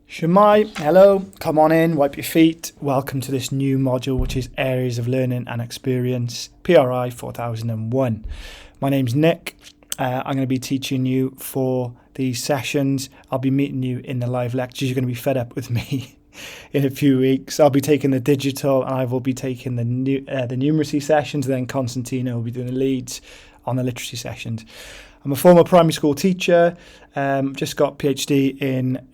Shemai, hello, come on in, wipe your feet. Welcome to this new module, which is Areas of Learning and Experience, PRI4001. My name's Nick. I'm going to be teaching you for these sessions. I'll be meeting you in the live lectures. You're going to be fed up with me in a few weeks. I'll be taking the digital and I will be taking the numeracy sessions. Then Constantino will be doing the leads on the literacy sessions. I'm a former primary school teacher, just got PhD in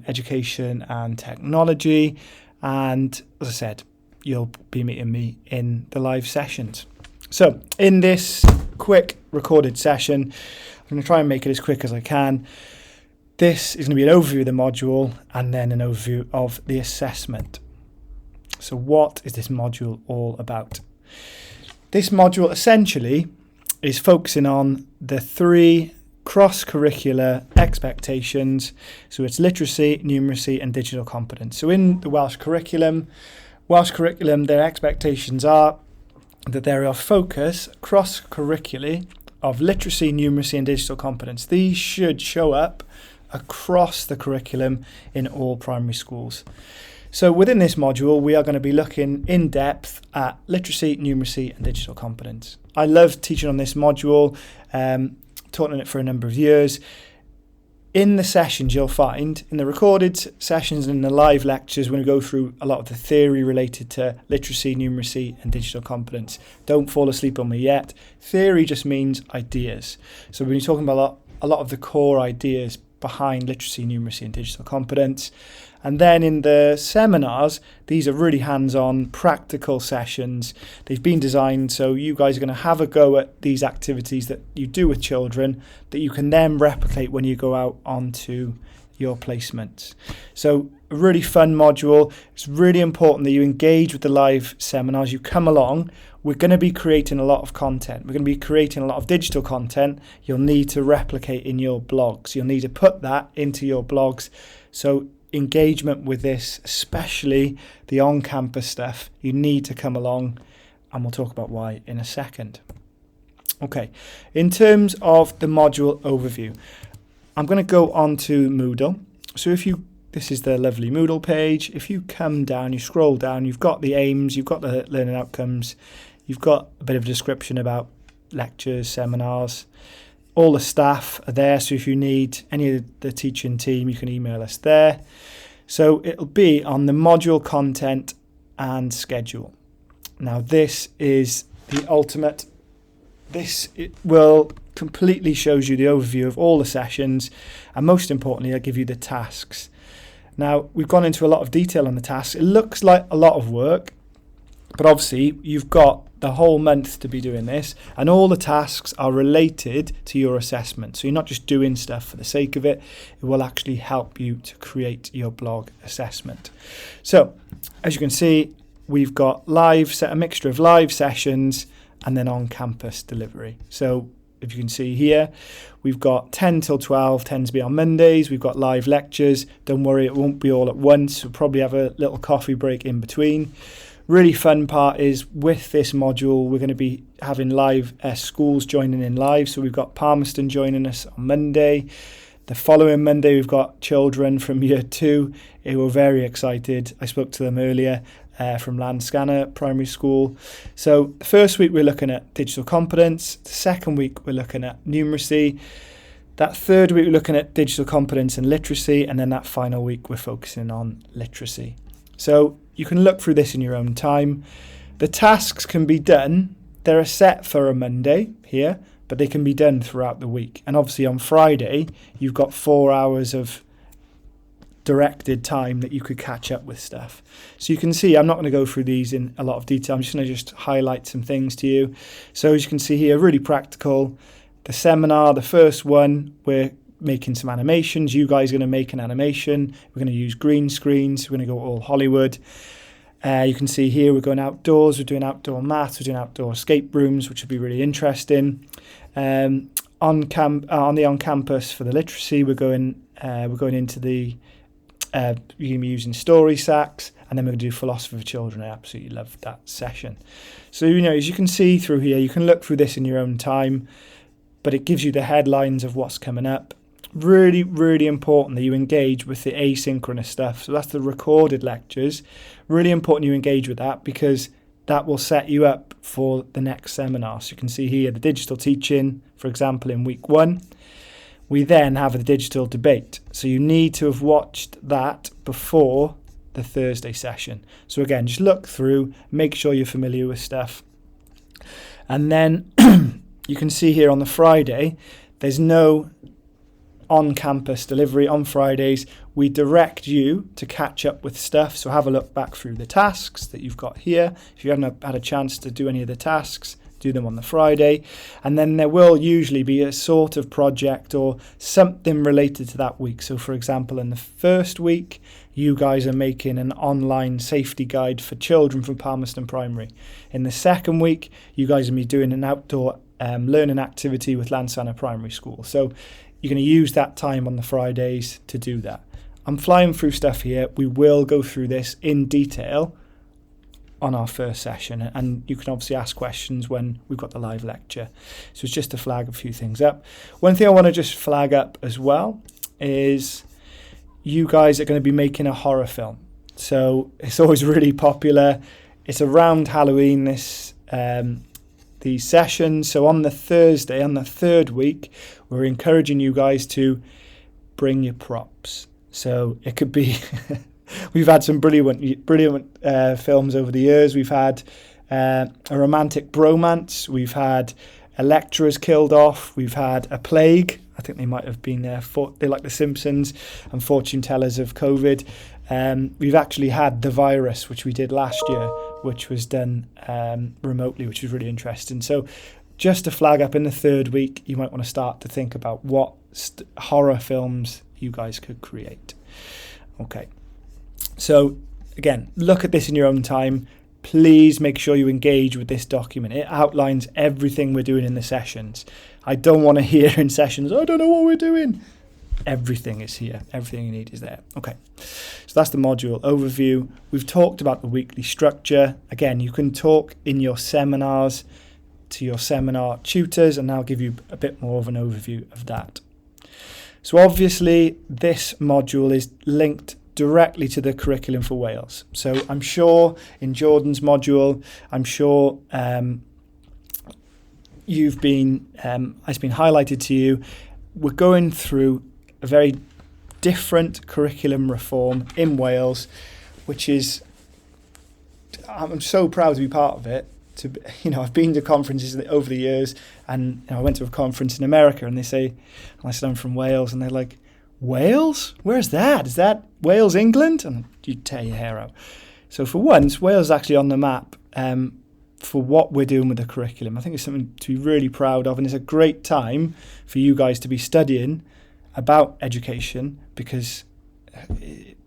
education and technology, and as I said, you'll be meeting me in the live sessions. So in this quick recorded session, I'm going to try and make it as quick as I can. This is going to be an overview of the module and then an overview of the assessment. So what is this module all about? This module essentially is focusing on the three cross-curricular expectations. So it's literacy, numeracy and digital competence. So in the Welsh curriculum, their expectations are that there are focus cross-curricularly of literacy, numeracy and digital competence. These should show up across the curriculum in all primary schools. So within this module, we are going to be looking in depth at literacy, numeracy and digital competence. I love teaching on this module, taught on it for a number of years. In the sessions you'll find, in the recorded sessions and in the live lectures, we're going to go through a lot of the theory related to literacy, numeracy and digital competence. Don't fall asleep on me yet. Theory just means ideas. So we'll be talking about a lot of the core ideas behind literacy, numeracy and digital competence. And then in the seminars, these are really hands-on, practical sessions. They've been designed so you guys are going to have a go at these activities that you do with children that you can then replicate when you go out onto your placements. So a really fun module. It's really important that you engage with the live seminars. You come along. We're going to be creating a lot of content. We're going to be creating a lot of digital content you'll need to replicate in your blogs. You'll need to put that into your blogs. So engagement with this, especially the on-campus stuff, you need to come along, and we'll talk about why in a second. Okay, in terms of the module overview, I'm going to go on to Moodle. So this is the lovely Moodle page. If you come down, you scroll down, you've got the aims, you've got the learning outcomes, you've got a bit of a description about lectures, seminars. All the staff are there, so if you need any of the teaching team, you can email us there. So it'll be on the module content and schedule. Now this is the ultimate. It will completely shows you the overview of all the sessions, and most importantly, I'll give you the tasks. Now we've gone into a lot of detail on the tasks. It looks like a lot of work, but obviously you've got the whole month to be doing this, and all the tasks are related to your assessment. So you're not just doing stuff for the sake of it. It will actually help you to create your blog assessment. So as you can see, we've got a mixture of live sessions and then on-campus delivery. So if you can see here, we've got 10 till 12, tends to be on Mondays. We've got live lectures. Don't worry, it won't be all at once. We'll probably have a little coffee break in between. Really fun part is with this module, we're going to be having live schools joining in live. So we've got Palmerston joining us on Monday. The following Monday, we've got children from year 2 who are very excited. I spoke to them earlier from Landscanner Primary School. So the first week, we're looking at digital competence. The second week, we're looking at numeracy. That third week, we're looking at digital competence and literacy. And then that final week, we're focusing on literacy. So you can look through this in your own time. The tasks can be done. They're set for a Monday here, but they can be done throughout the week. And obviously on Friday, you've got 4 hours of directed time that you could catch up with stuff. So you can see, I'm not going to go through these in a lot of detail. I'm just going to highlight some things to you. So as you can see here, really practical. The seminar, the first one, we're making some animations. You guys are going to make an animation. We're going to use green screens. We're going to go all Hollywood. You can see here we're going outdoors. We're doing outdoor maths. We're doing outdoor escape rooms, which will be really interesting. On the on-campus for the literacy, we're going into the you're going to be using story sacks, and then we're going to do philosophy for children. I absolutely love that session. So as you can see through here, you can look through this in your own time, but it gives you the headlines of what's coming up. really, really important that you engage with the asynchronous stuff. So that's the recorded lectures. Really important you engage with that, because that will set you up for the next seminar. So you can see here the digital teaching, for example, in week 1. We then have a digital debate. So you need to have watched that before the Thursday session. So again, just look through, make sure you're familiar with stuff. And then you can see here on the Friday, there's no on-campus delivery on Fridays. We direct you to catch up with stuff. So have a look back through the tasks that you've got here. If you haven't had a chance to do any of the tasks, do them on the Friday. And then there will usually be a sort of project or something related to that week. So for example, in the first week, you guys are making an online safety guide for children from Palmerston Primary. In the second week, you guys are going to be doing an outdoor learning activity with Lansana Primary School. So you're going to use that time on the Fridays to do that. I'm flying through stuff here. We will go through this in detail on our first session, and you can obviously ask questions when we've got the live lecture. So it's just to flag a few things up. One thing I want to just flag up as well is you guys are going to be making a horror film. So it's always really popular. It's around Halloween, these sessions. So on the Thursday, on the third week, we're encouraging you guys to bring your props. So it could be, we've had some brilliant films over the years. We've had a romantic bromance. We've had Electra's killed off. We've had a plague. I think they might have been there. They're like the Simpsons and fortune tellers of COVID. We've actually had The Virus, which we did last year, which was done remotely, which was really interesting. So just to flag up, in the third week, you might want to start to think about what horror films you guys could create. Okay. So again, look at this in your own time. Please make sure you engage with this document. It outlines everything we're doing in the sessions. I don't want to hear in sessions, I don't know what we're doing. Everything is here. Everything you need is there. Okay, so that's the module overview. We've talked about the weekly structure. Again, you can talk in your seminars to your seminar tutors, and I'll give you a bit more of an overview of that. So obviously, this module is linked directly to the curriculum for Wales. So I'm sure in Jordan's module, I'm sure it's been highlighted to you. We're going through a very different curriculum reform in Wales, which is, I'm so proud to be part of it. I've been to conferences over the years, and I went to a conference in America, and they say, and I said I'm from Wales, and they're like, Wales? Where's that? Is that Wales, England? And you tear your hair out. So for once, Wales is actually on the map for what we're doing with the curriculum. I think it's something to be really proud of, and it's a great time for you guys to be studying about education, because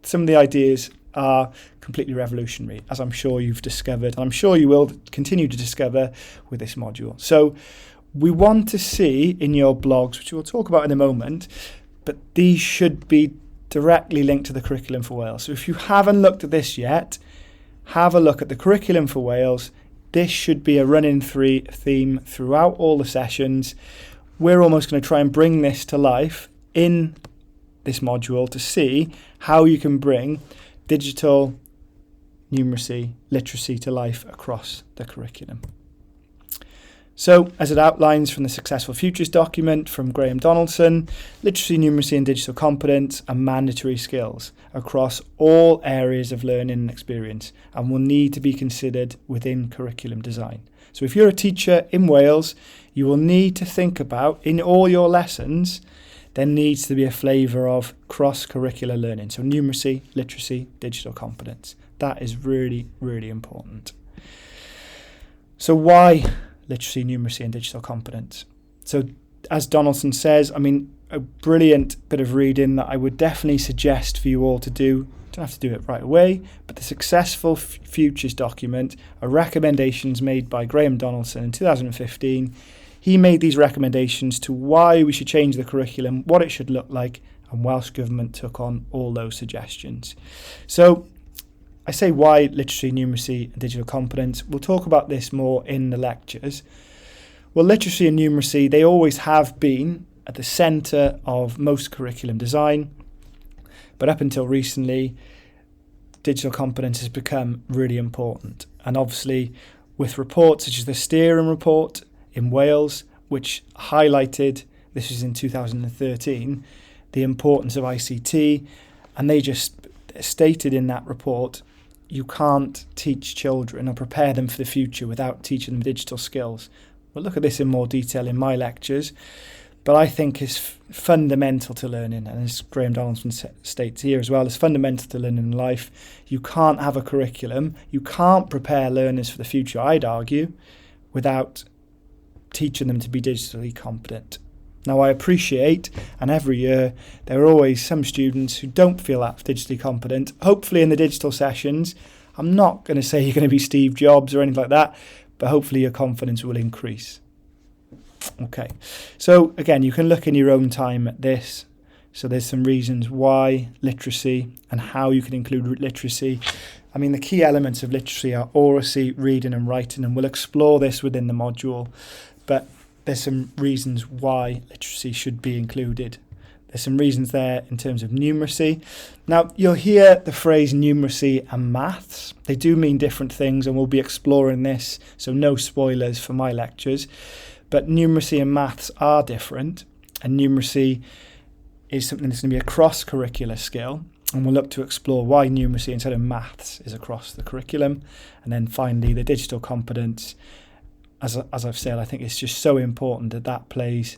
some of the ideas are completely revolutionary, as I'm sure you've discovered, and I'm sure you will continue to discover with this module. So we want to see in your blogs, which we'll talk about in a moment, but these should be directly linked to the curriculum for Wales. So if you haven't looked at this yet, have a look at the curriculum for Wales. This should be a running theme throughout all the sessions. We're almost going to try and bring this to life in this module to see how you can bring digital numeracy, literacy to life across the curriculum. So, as it outlines from the Successful Futures document from Graham Donaldson, literacy, numeracy and digital competence are mandatory skills across all areas of learning and experience, and will need to be considered within curriculum design. So if you're a teacher in Wales, you will need to think about, in all your lessons, there needs to be a flavour of cross-curricular learning. So numeracy, literacy, digital competence. That is really, really important. So why literacy, numeracy and digital competence? So as Donaldson says, a brilliant bit of reading that I would definitely suggest for you all to do. You don't have to do it right away, but the Successful Futures document are recommendations made by Graham Donaldson in 2015. He made these recommendations to why we should change the curriculum, what it should look like, and Welsh Government took on all those suggestions. So I say why literacy, numeracy and digital competence. We'll talk about this more in the lectures. Well, literacy and numeracy, they always have been at the centre of most curriculum design. But up until recently, digital competence has become really important. And obviously, with reports such as the Steering report in Wales, which highlighted, this was in 2013, the importance of ICT, and they just stated in that report, you can't teach children or prepare them for the future without teaching them digital skills. We'll look at this in more detail in my lectures, but I think it's fundamental to learning, and as Graham Donaldson states here as well, it's fundamental to learning in life. You can't have a curriculum, you can't prepare learners for the future, I'd argue, without teaching them to be digitally competent. Now, I appreciate, and every year there are always some students who don't feel that digitally competent. Hopefully in the digital sessions, I'm not going to say you're going to be Steve Jobs or anything like that, but hopefully your confidence will increase. Okay, so again, you can look in your own time at this. So there's some reasons why literacy and how you can include literacy. I mean, the key elements of literacy are oracy, reading and writing, and we'll explore this within the module. But there's some reasons why literacy should be included. There's some reasons there in terms of numeracy. Now, you'll hear the phrase numeracy and maths. They do mean different things, and we'll be exploring this, so no spoilers for my lectures. But numeracy and maths are different, and numeracy is something that's going to be a cross-curricular skill, and we'll look to explore why numeracy instead of maths is across the curriculum. And then finally, the digital competence. As I've said, I think it's just so important that that plays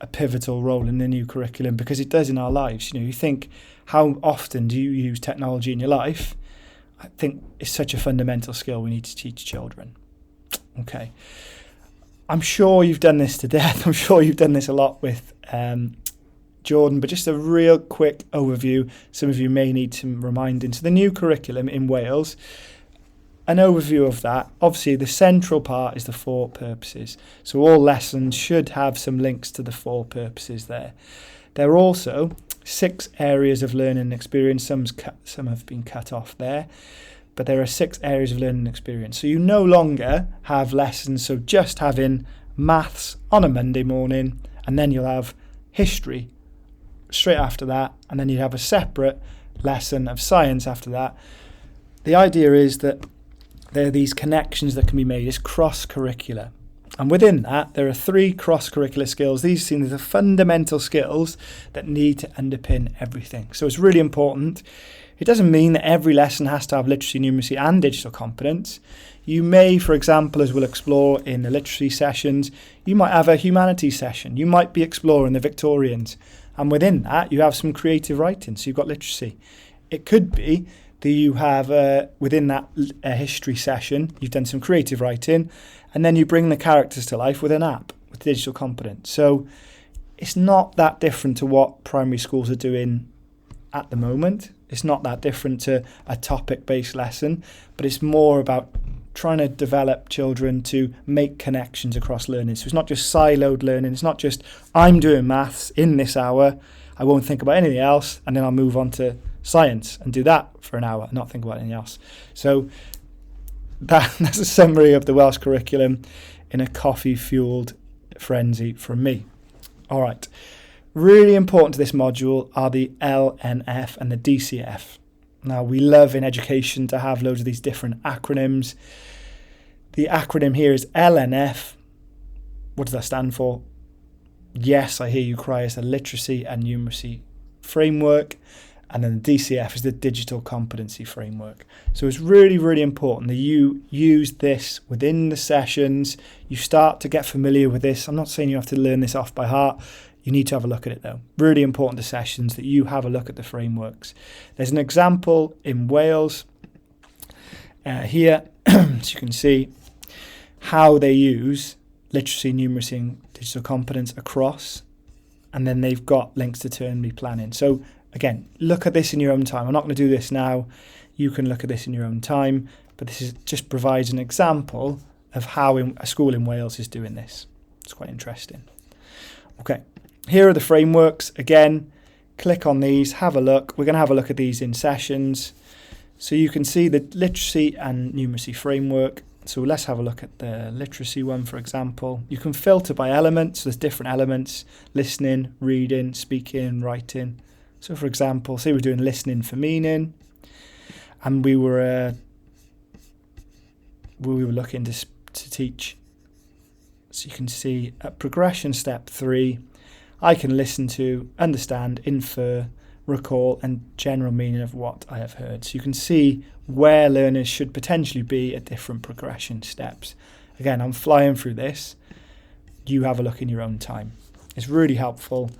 a pivotal role in the new curriculum, because it does in our lives. You know, you think, how often do you use technology in your life? I think it's such a fundamental skill we need to teach children. Okay. I'm sure you've done this to death. I'm sure you've done this a lot with Jordan, but just a real quick overview. Some of you may need some reminding. So the new curriculum in Wales, an overview of that. Obviously, the central part is the 4 purposes. So all lessons should have some links to the 4 purposes there. There are also 6 areas of learning and experience. Some have been cut off there. But there are 6 areas of learning and experience. So you no longer have lessons, so just having maths on a Monday morning, and then you'll have history straight after that, and then you have a separate lesson of science after that. The idea is that there are these connections that can be made. It's cross-curricular. And within that, there are 3 cross-curricular skills. These seem as the fundamental skills that need to underpin everything. So it's really important. It doesn't mean that every lesson has to have literacy, numeracy and digital competence. You may, for example, as we'll explore in the literacy sessions, you might have a humanities session. You might be exploring the Victorians. And within that, you have some creative writing. So you've got literacy. It could be that you have, within that history session, you've done some creative writing, and then you bring the characters to life with an app, with digital competence. So it's not that different to what primary schools are doing at the moment. It's not that different to a topic-based lesson, but it's more about trying to develop children to make connections across learning. So it's not just siloed learning. It's not just, I'm doing maths in this hour, I won't think about anything else, and then I'll move on to science and do that for an hour and not think about anything else. So that's a summary of the Welsh curriculum in a coffee-fueled frenzy from me. All right. Really important to this module are the LNF and the DCF. Now, we love in education to have loads of these different acronyms. The acronym here is LNF. What does that stand for? Yes, I hear you cry. It's the Literacy and Numeracy Framework. And then the DCF is the Digital Competency Framework. So it's really, really important that you use this within the sessions. You start to get familiar with this. I'm not saying you have to learn this off by heart. You need to have a look at it though. Really important to sessions that you have a look at the frameworks. There's an example in Wales here, as you can see, how they use literacy, numeracy and digital competence across. And then they've got links to termly planning. So again, look at this in your own time. I'm not going to do this now. You can look at this in your own time. But this is just provides an example of how a school in Wales is doing this. It's quite interesting. Okay. Here are the frameworks. Again, click on these, have a look. We're going to have a look at these in sessions. So you can see the literacy and numeracy framework. So let's have a look at the literacy one, for example. You can filter by elements. There's different elements: listening, reading, speaking, writing. So for example, say we're doing listening for meaning, and we were looking to teach. So you can see at progression step 3, I can listen to, understand, infer, recall, and general meaning of what I have heard. So you can see where learners should potentially be at different progression steps. Again, I'm flying through this. You have a look in your own time. It's really helpful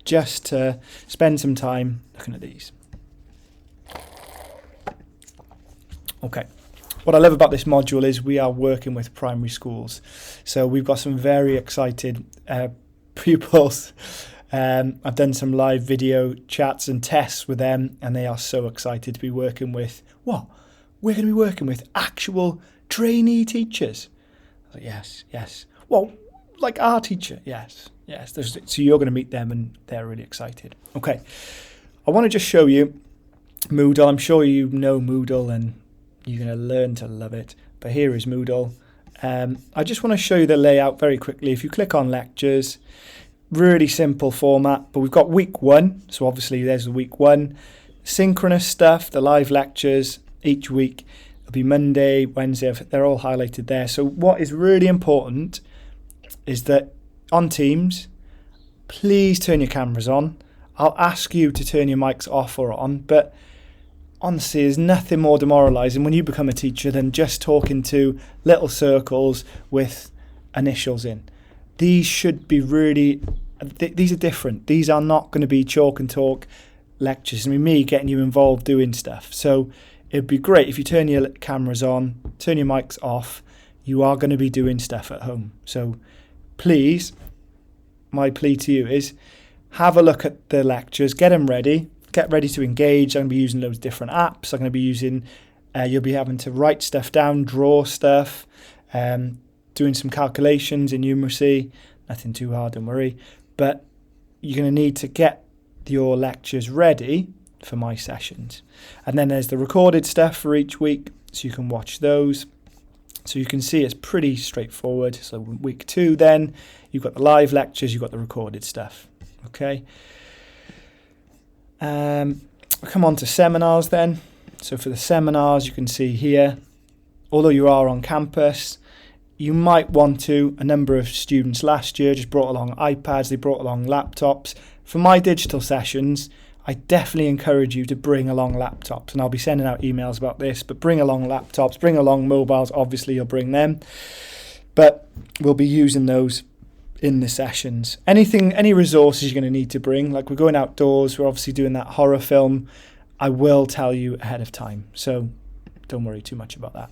just to spend some time looking at these. Okay. What I love about this module is we are working with primary schools. So we've got some very excited pupils. I've done some live video chats and tests with them, and they are so excited to be working with, what? We're going to be working with actual trainee teachers. I was like, yes. Well, like our teacher, yes. So you're going to meet them, and they're really excited. Okay, I want to just show you Moodle. I'm sure you know Moodle, and you're going to learn to love it. But here is Moodle. I just want to show you the layout very quickly. If you click on lectures, really simple format, but we've got week 1. So obviously there's the week 1. Synchronous stuff, the live lectures each week. It'll be Monday, Wednesday, they're all highlighted there. So what is really important is that on Teams, please turn your cameras on. I'll ask you to turn your mics off or on, but honestly, there's nothing more demoralising when you become a teacher than just talking to little circles with initials in. These should be really, these are different. These are not going to be chalk and talk lectures. I mean, me getting you involved doing stuff. So it'd be great if you turn your cameras on, turn your mics off. You are going to be doing stuff at home. So please, my plea to you is have a look at the lectures, get them ready. Get ready to engage. I'm going to be using those different apps. I'm going to be using, you'll be having to write stuff down, draw stuff, doing some calculations in numeracy. Nothing too hard, don't worry. But you're going to need to get your lectures ready for my sessions. And then there's the recorded stuff for each week, so you can watch those. So you can see it's pretty straightforward. So week 2 then, you've got the live lectures, you've got the recorded stuff. Okay. Come on to seminars then. So for the seminars, you can see here, although you are on campus, you might want to, a number of students last year just brought along iPads, they brought along laptops. For my digital sessions, I definitely encourage you to bring along laptops, and I'll be sending out emails about this, but bring along laptops, bring along mobiles, obviously you'll bring them, but we'll be using those in the sessions. Any resources you're going to need to bring, like we're going outdoors, we're obviously doing that horror film, I will tell you ahead of time, so don't worry too much about that.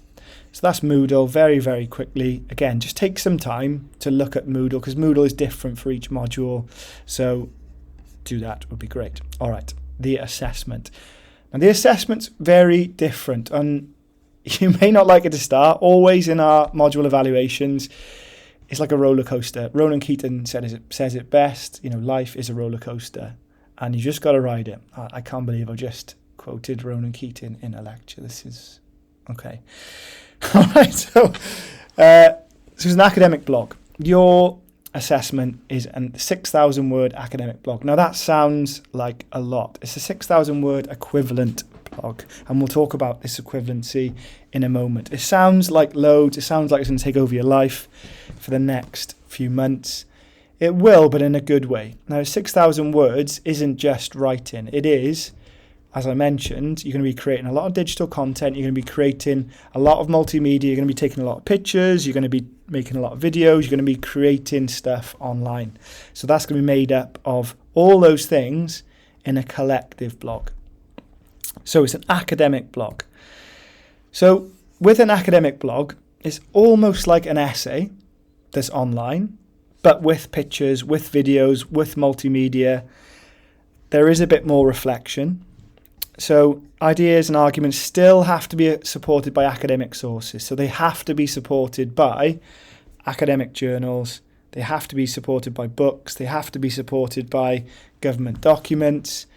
So that's Moodle, very, very quickly. Again, just take some time to look at Moodle, because Moodle is different for each module, so do that would be great. All right, the assessment. Now the assessment's very different, and you may not like it to start. Always in our module evaluations, it's like a roller coaster. Ronan Keating says it best. You know, life is a roller coaster, and you just got to ride it. I can't believe I just quoted Ronan Keating in a lecture. This is okay. All right. So it's an academic blog. Your assessment is a 6,000 word academic blog. Now that sounds like a lot. It's a 6,000 word equivalent blog, and we'll talk about this equivalency in a moment. It sounds like loads. It sounds like it's going to take over your life for the next few months. It will, but in a good way. Now 6,000 words isn't just writing. It is, as I mentioned, you're going to be creating a lot of digital content. You're going to be creating a lot of multimedia. You're going to be taking a lot of pictures. You're going to be making a lot of videos. You're going to be creating stuff online. So that's going to be made up of all those things in a collective blog. So it's an academic blog. So with an academic blog, it's almost like an essay that's online, but with pictures, with videos, with multimedia. There is a bit more reflection. So ideas and arguments still have to be supported by academic sources. So they have to be supported by academic journals. They have to be supported by books. They have to be supported by government documents.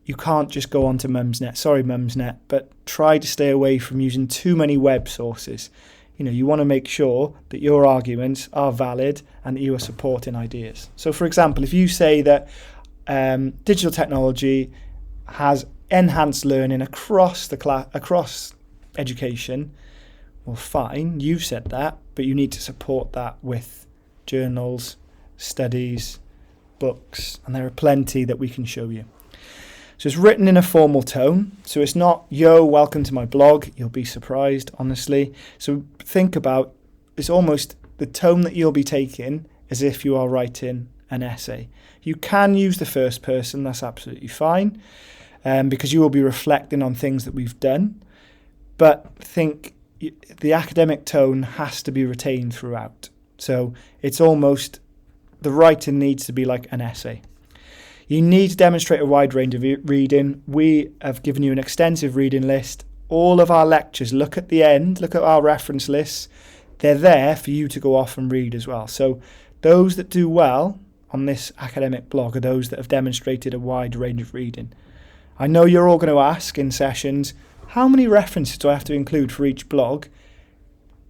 You can't just go on to Mumsnet. Sorry, Mumsnet, but try to stay away from using too many web sources. You want to make sure that your arguments are valid and that you are supporting ideas. So, for example, if you say that digital technology has enhanced learning across across education, well, fine, you've said that, but you need to support that with journals, studies, books, and there are plenty that we can show you. So it's written in a formal tone. So it's not, yo, welcome to my blog. You'll be surprised, honestly. So think about, it's almost the tone that you'll be taking as if you are writing an essay. You can use the first person, that's absolutely fine, because you will be reflecting on things that we've done. But think the academic tone has to be retained throughout. So it's almost, the writing needs to be like an essay. You need to demonstrate a wide range of reading. We have given you an extensive reading list. All of our lectures, look at the end, look at our reference lists. They're there for you to go off and read as well. So those that do well on this academic blog are those that have demonstrated a wide range of reading. I know you're all going to ask in sessions, how many references do I have to include for each blog?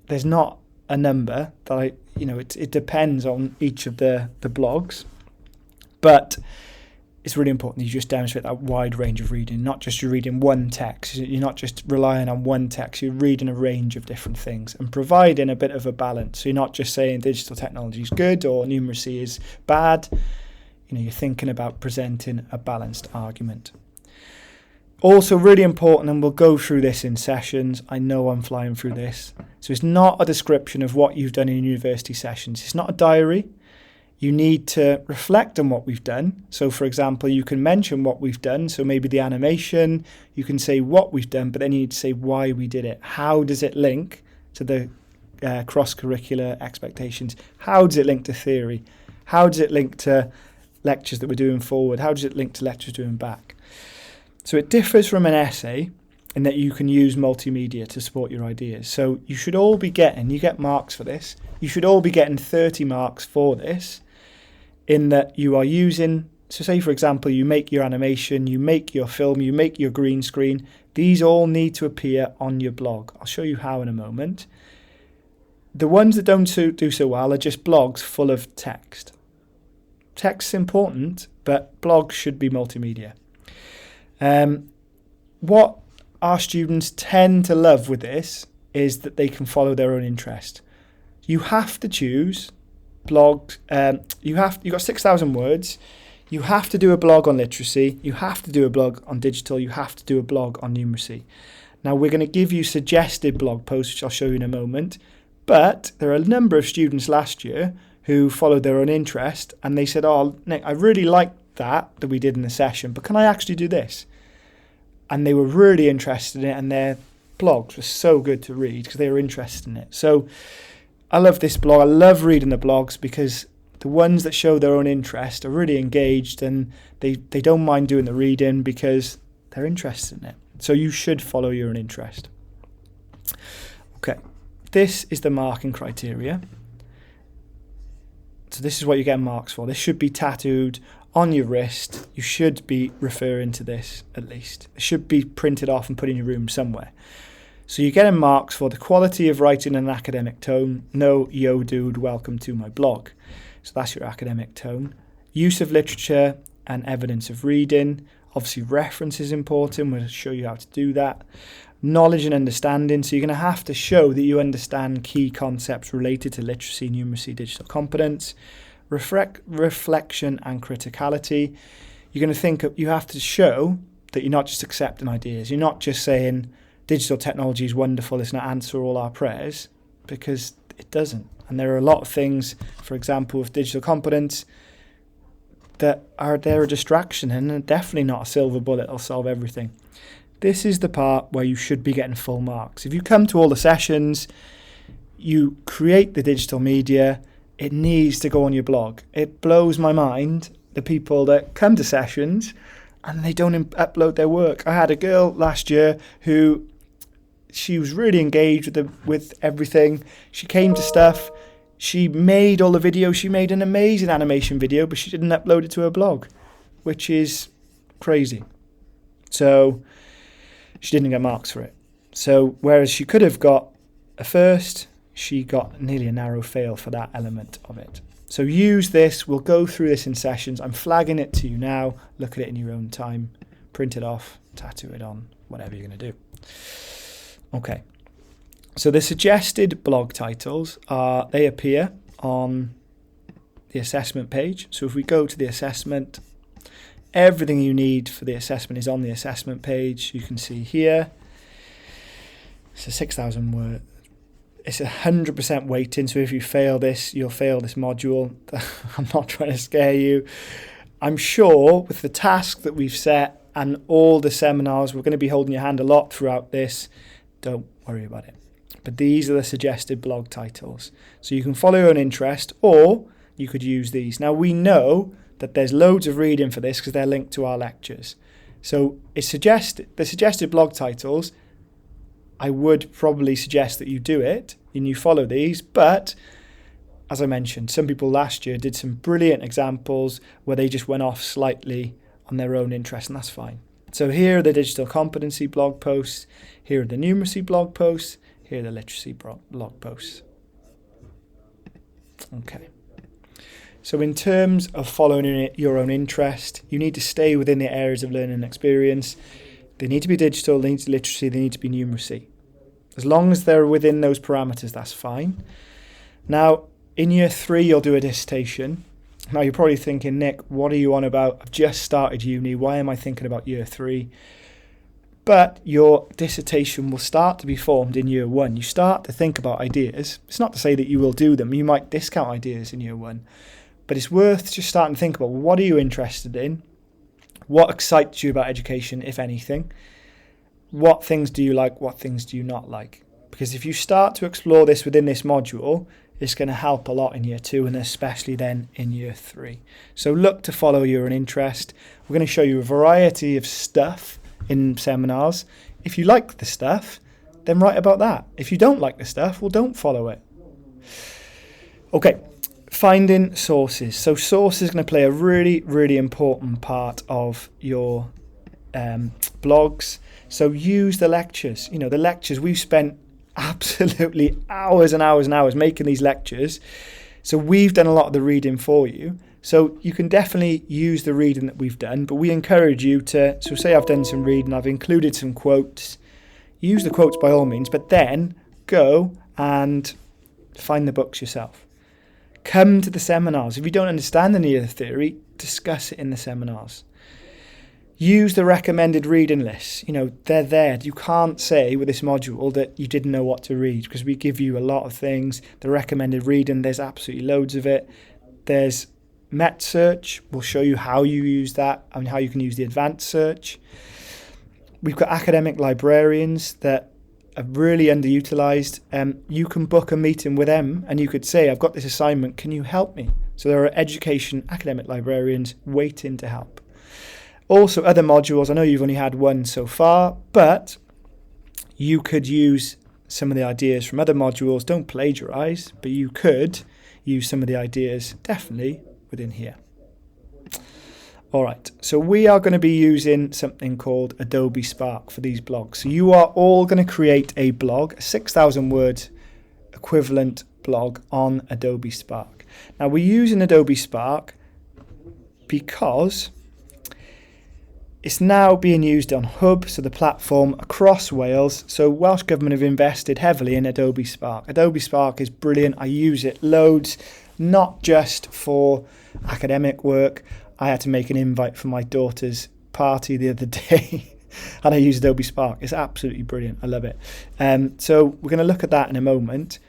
There's not a number that it depends on each of the blogs, but it's really important that you just demonstrate that wide range of reading, not just you're reading one text, you're not just relying on one text, you're reading a range of different things and providing a bit of a balance. So you're not just saying digital technology is good or numeracy is bad, you're thinking about presenting a balanced argument. Also really important, and we'll go through this in sessions, I know I'm flying through this, so it's not a description of what you've done in university sessions, it's not a diary. You need to reflect on what we've done. So for example, you can mention what we've done, so maybe the animation, you can say what we've done, but then you need to say why we did it. How does it link to the cross-curricular expectations? How does it link to theory? How does it link to lectures that we're doing forward? How does it link to lectures doing back? So it differs from an essay in that you can use multimedia to support your ideas. So you should all be getting, you get marks for this, you should all be getting 30 marks for this, in that you are using, so say for example, you make your animation, you make your film, you make your green screen, these all need to appear on your blog. I'll show you how in a moment. The ones that don't do so well are just blogs full of text. Text's important, but blogs should be multimedia. What our students tend to love with this is that they can follow their own interest. You have to choose blogs. You've got 6,000 words. You have to do a blog on literacy. You have to do a blog on digital. You have to do a blog on numeracy. Now we're going to give you suggested blog posts, which I'll show you in a moment. But there are a number of students last year who followed their own interest, and they said, "Oh, Nick, I really liked that we did in the session, but can I actually do this?" And they were really interested in it, and their blogs were so good to read because they were interested in it. So I love this blog. I love reading the blogs because the ones that show their own interest are really engaged, and they don't mind doing the reading because they're interested in it. So you should follow your own interest. Okay, this is the marking criteria. So this is what you get marks for. This should be tattooed on your wrist. You should be referring to this at least. It should be printed off and put in your room somewhere. So you're getting marks for the quality of writing in an academic tone. No, yo dude, welcome to my blog. So that's your academic tone. Use of literature and evidence of reading. Obviously reference is important. We'll show you how to do that. Knowledge and understanding. So you're going to have to show that you understand key concepts related to literacy, numeracy, digital competence. Reflection and criticality. You're going to think you have to show that you're not just accepting ideas. You're not just saying digital technology is wonderful, it's going to answer all our prayers, because it doesn't. And there are a lot of things, for example, with digital competence, that they're a distraction and definitely not a silver bullet that'll solve everything. This is the part where you should be getting full marks. If you come to all the sessions, you create the digital media, it needs to go on your blog. It blows my mind, the people that come to sessions and they don't upload their work. I had a girl last year who, she was really engaged with everything. She came to stuff. She made all the videos. She made an amazing animation video, but she didn't upload it to her blog, which is crazy. So she didn't get marks for it. So whereas she could have got a first, she got nearly a narrow fail for that element of it. So use this. We'll go through this in sessions. I'm flagging it to you now. Look at it in your own time. Print it off, tattoo it on, whatever you're going to do. Okay. So the suggested blog titles they appear on the assessment page. So if we go to the assessment, everything you need for the assessment is on the assessment page. You can see here. It's a 6,000 word. It's 100% weighting, so if you fail this, you'll fail this module. I'm not trying to scare you. I'm sure with the task that we've set and all the seminars, we're going to be holding your hand a lot throughout this. Don't worry about it. But these are the suggested blog titles. So you can follow your own interest, or you could use these. Now we know that there's loads of reading for this because they're linked to our lectures. So it's the suggested blog titles, I would probably suggest that you do it and you follow these, but as I mentioned, some people last year did some brilliant examples where they just went off slightly on their own interest, and that's fine. So here are the digital competency blog posts, here are the numeracy blog posts, here are the literacy blog posts. Okay. So in terms of following your own interest, you need to stay within the areas of learning and experience. They need to be digital, they need to be literacy, they need to be numeracy. As long as they're within those parameters, that's fine. Now, in year 3, you'll do a dissertation. Now, you're probably thinking, Nick, what are you on about? I've just started uni. Why am I thinking about year 3? But your dissertation will start to be formed in year 1. You start to think about ideas. It's not to say that you will do them. You might discount ideas in year 1. But it's worth just starting to think about, what are you interested in? What excites you about education, if anything? What things do you like? What things do you not like? Because if you start to explore this within this module, it's going to help a lot in year 2 and especially then in year 3. So look to follow your own interest. We're going to show you a variety of stuff in seminars. If you like the stuff, then write about that. If you don't like the stuff, well, don't follow it. Okay. Finding sources. So sources is going to play a really, really important part of your blogs. So use the lectures. You know, the lectures, we've spent absolutely hours and hours and hours making these lectures. So we've done a lot of the reading for you. So you can definitely use the reading that we've done, but we encourage you to, so say I've done some reading, I've included some quotes. Use the quotes by all means, but then go and find the books yourself. Come to the seminars. If you don't understand any of the theory, discuss it in the seminars. Use the recommended reading lists. You know, they're there. You can't say with this module that you didn't know what to read, because we give you a lot of things. The recommended reading, there's absolutely loads of it. There's Met Search. We'll show you how you use that and how you can use the advanced search. We've got academic librarians that are really underutilized. You can book a meeting with them and you could say, I've got this assignment, can you help me? So there are education academic librarians waiting to help. Also other modules, I know you've only had one so far, but you could use some of the ideas from other modules. Don't plagiarize, but you could use some of the ideas definitely within here. All right, so we are going to be using something called Adobe Spark for these blogs. So you are all going to create a blog, a 6,000 word equivalent blog on Adobe Spark. Now we're using Adobe Spark because it's now being used on Hub, so the platform across Wales. So Welsh Government have invested heavily in Adobe Spark. Adobe Spark is brilliant. I use it loads, not just for academic work. I had to make an invite for my daughter's party the other day and I use Adobe Spark. It's absolutely brilliant. I love it. So we're going to look at that in a moment.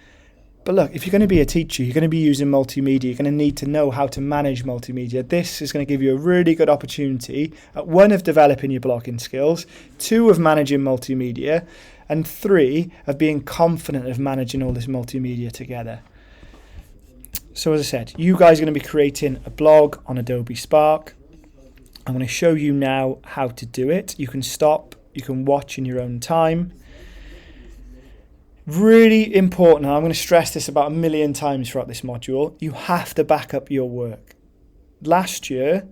But look, if you're going to be a teacher, you're going to be using multimedia, you're going to need to know how to manage multimedia. This is going to give you a really good opportunity at 1 of developing your blogging skills, 2 of managing multimedia, and 3 of being confident of managing all this multimedia together. So as I said, you guys are going to be creating a blog on Adobe Spark. I'm going to show you now how to do it. You can stop, you can watch in your own time. Really important, and I'm going to stress this about 1 million times throughout this module, you have to back up your work. Last year,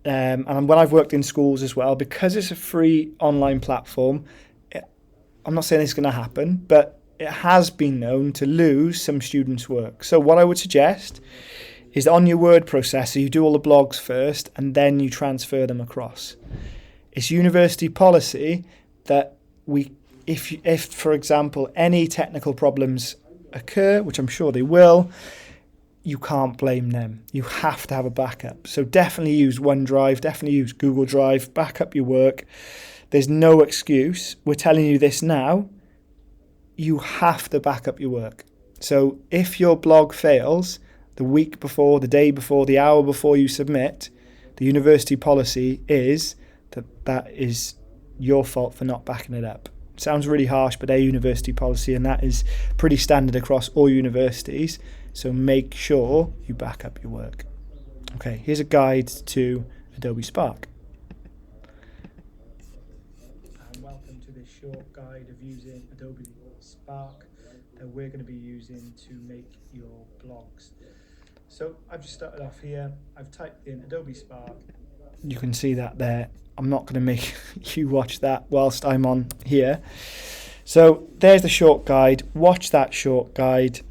and when I've worked in schools as well, because it's a free online platform, I'm not saying it's going to happen, but it has been known to lose some students' work. So what I would suggest is that on your word processor, you do all the blogs first and then you transfer them across. It's university policy that if for example, any technical problems occur, which I'm sure they will, you can't blame them. You have to have a backup. So definitely use OneDrive, definitely use Google Drive, back up your work. There's no excuse. We're telling you this now. You have to back up your work. So if your blog fails the week before, the day before, the hour before you submit, the university policy is that is your fault for not backing it up. Sounds really harsh, but they're university policy, and that is pretty standard across all universities. So make sure you back up your work. Okay, here's a guide to Adobe Spark. And welcome to this short guide of using Adobe Spark that we're going to be using to make your blogs. So I've just started off here. I've typed in Adobe Spark. You can see that there. I'm not going to make you watch that whilst I'm on here. So there's the short guide. Watch that short guide,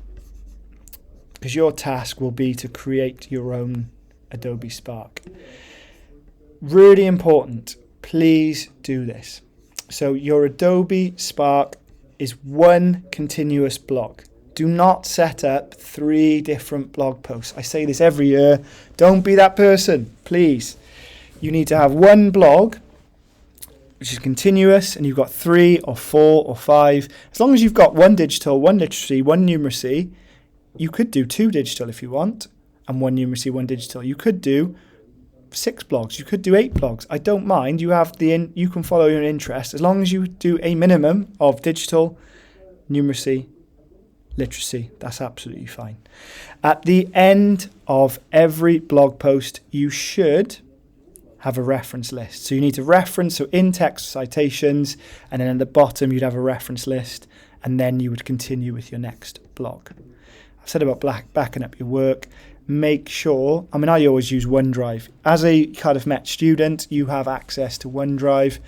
because your task will be to create your own Adobe Spark. Really important. Please do this. So your Adobe Spark is one continuous blog. Do not set up 3 different blog posts. I say this every year. Don't be that person, please. You need to have one blog, which is continuous, and you've got 3 or 4 or 5. As long as you've got 1 digital, 1 literacy, 1 numeracy, you could do 2 digital if you want, and 1 numeracy, 1 digital. You could do 6 blogs. You could do 8 blogs. I don't mind. You have you can follow your interest as long as you do a minimum of digital, numeracy, literacy. That's absolutely fine. At the end of every blog post, you should have a reference list. So you need to reference, so in-text citations, and then at the bottom you'd have a reference list, and then you would continue with your next blog. I've said about backing up your work. Make sure, I always use OneDrive. As a kind of Met student, you have access to OneDrive.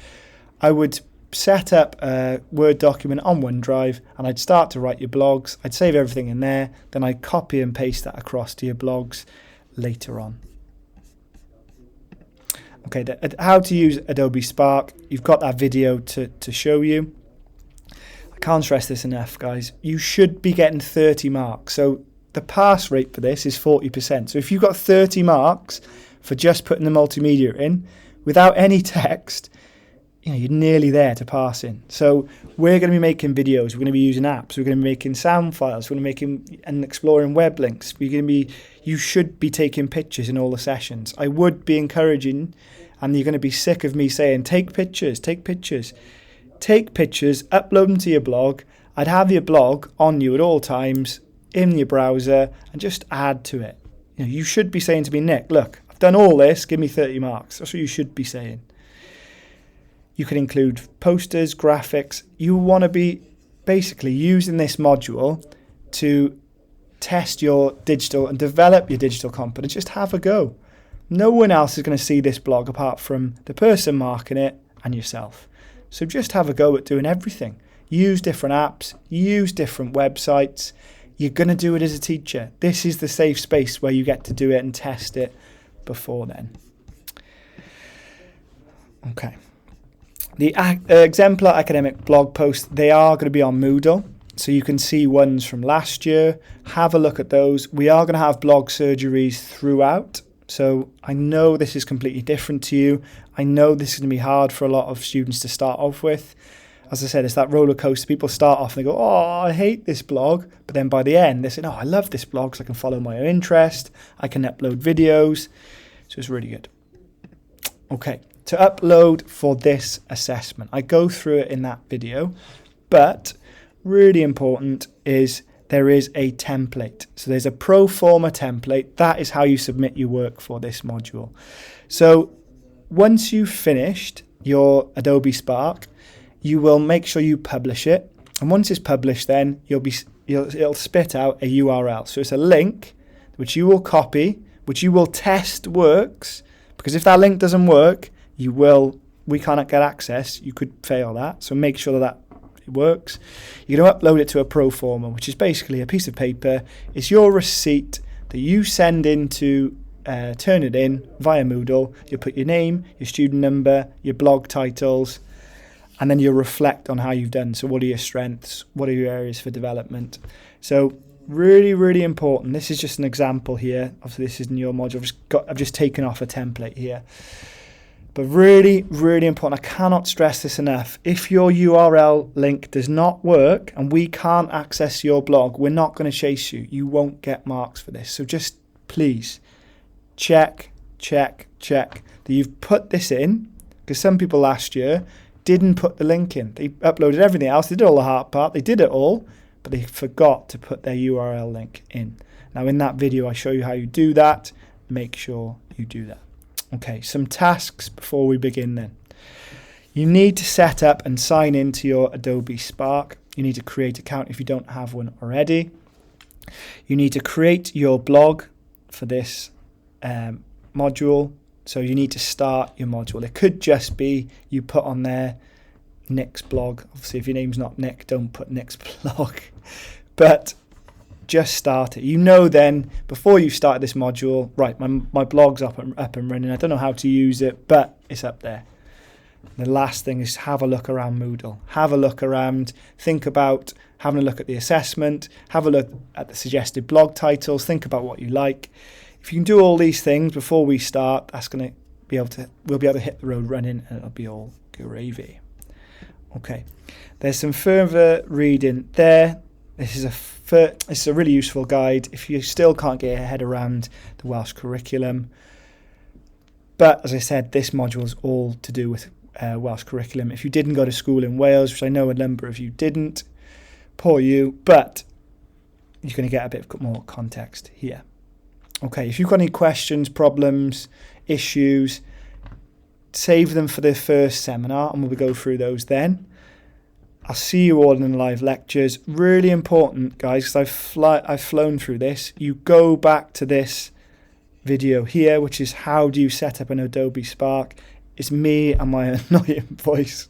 I would set up a Word document on OneDrive, and I'd start to write your blogs. I'd save everything in there, then I'd copy and paste that across to your blogs later on. Okay, how to use Adobe Spark. You've got that video to show you. I can't stress this enough, guys. You should be getting 30 marks. So the pass rate for this is 40%. So if you've got 30 marks for just putting the multimedia in, without any text, you're nearly there to pass in. So we're going to be making videos. We're going to be using apps. We're going to be making sound files. We're going to be making and exploring web links. You should be taking pictures in all the sessions. I would be encouraging, and you're going to be sick of me saying, take pictures, take pictures. Take pictures, upload them to your blog. I'd have your blog on you at all times in your browser and just add to it. You should be saying to me, Nick, look, I've done all this, give me 30 marks. That's what you should be saying. You can include posters, graphics. You want to be basically using this module to test your digital and develop your digital competence. Just have a go. No one else is going to see this blog apart from the person marking it and yourself. So just have a go at doing everything. Use different apps, use different websites. You're going to do it as a teacher. This is the safe space where you get to do it and test it before then. Okay. The exemplar academic blog posts, they are going to be on Moodle. So you can see ones from last year. Have a look at those. We are going to have blog surgeries throughout. So I know this is completely different to you. I know this is going to be hard for a lot of students to start off with. As I said, it's that roller coaster. People start off and they go, oh, I hate this blog. But then by the end, they say, oh, I love this blog because I can follow my own interest. I can upload videos. So it's really good. Okay, to upload for this assessment. I go through it in that video. But really important is there is a template. So there's a pro forma template. That is how you submit your work for this module. So once you've finished your Adobe Spark, you will make sure you publish it. And once it's published, then it'll spit out a URL. So it's a link which you will copy, which you will test works. Because if that link doesn't work, we cannot get access. You could fail that. So make sure that it works. You're going to upload it to a pro forma, which is basically a piece of paper. It's your receipt that you send into Turnitin via Moodle. You put your name, your student number, your blog titles, and then you'll reflect on how you've done. So what are your strengths? What are your areas for development? So really, really important. This is just an example here. Obviously, this isn't your module. I've just taken off a template here. But really, really important. I cannot stress this enough. If your URL link does not work and we can't access your blog, we're not going to chase you. You won't get marks for this. So just please check that you've put this in, because some people last year didn't put the link in. They uploaded everything else. They did all the hard part. They did it all, but they forgot to put their URL link in. Now in that video, I show you how you do that. Make sure you do that. Okay, some tasks before we begin then. You need to set up and sign into your Adobe Spark. You need to create an account if you don't have one already. You need to create your blog for this module. So you need to start your module. It could just be you put on there Nick's blog. Obviously, if your name's not Nick, don't put Nick's blog. But just start it. You know then, before you start this module, right, my blog's up and running. I don't know how to use it, but it's up there. The last thing is have a look around Moodle. Have a look around. Think about having a look at the assessment. Have a look at the suggested blog titles. Think about what you like. If you can do all these things before we start, that's going to we'll be able to hit the road running, and it'll be all gravy. Okay, there's some further reading there. This is a really useful guide if you still can't get your head around the Welsh curriculum. But as I said, this module is all to do with Welsh curriculum. If you didn't go to school in Wales, which I know a number of you didn't, poor you, but you're going to get a bit more context here. Okay, if you've got any questions, problems, issues, save them for the first seminar and we'll go through those then. I'll see you all in live lectures. Really important, guys, because I've flown through this. You go back to this video here, which is how do you set up an Adobe Spark. It's me and my annoying voice.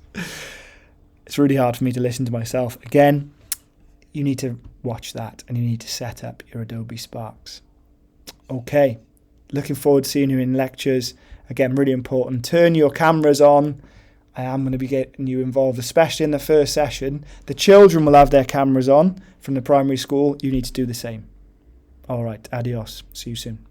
It's really hard for me to listen to myself. Again, you need to watch that and you need to set up your Adobe Sparks. Okay, looking forward to seeing you in lectures. Again, really important. Turn your cameras on. I am going to be getting you involved, especially in the first session. The children will have their cameras on from the primary school. You need to do the same. All right, adios. See you soon.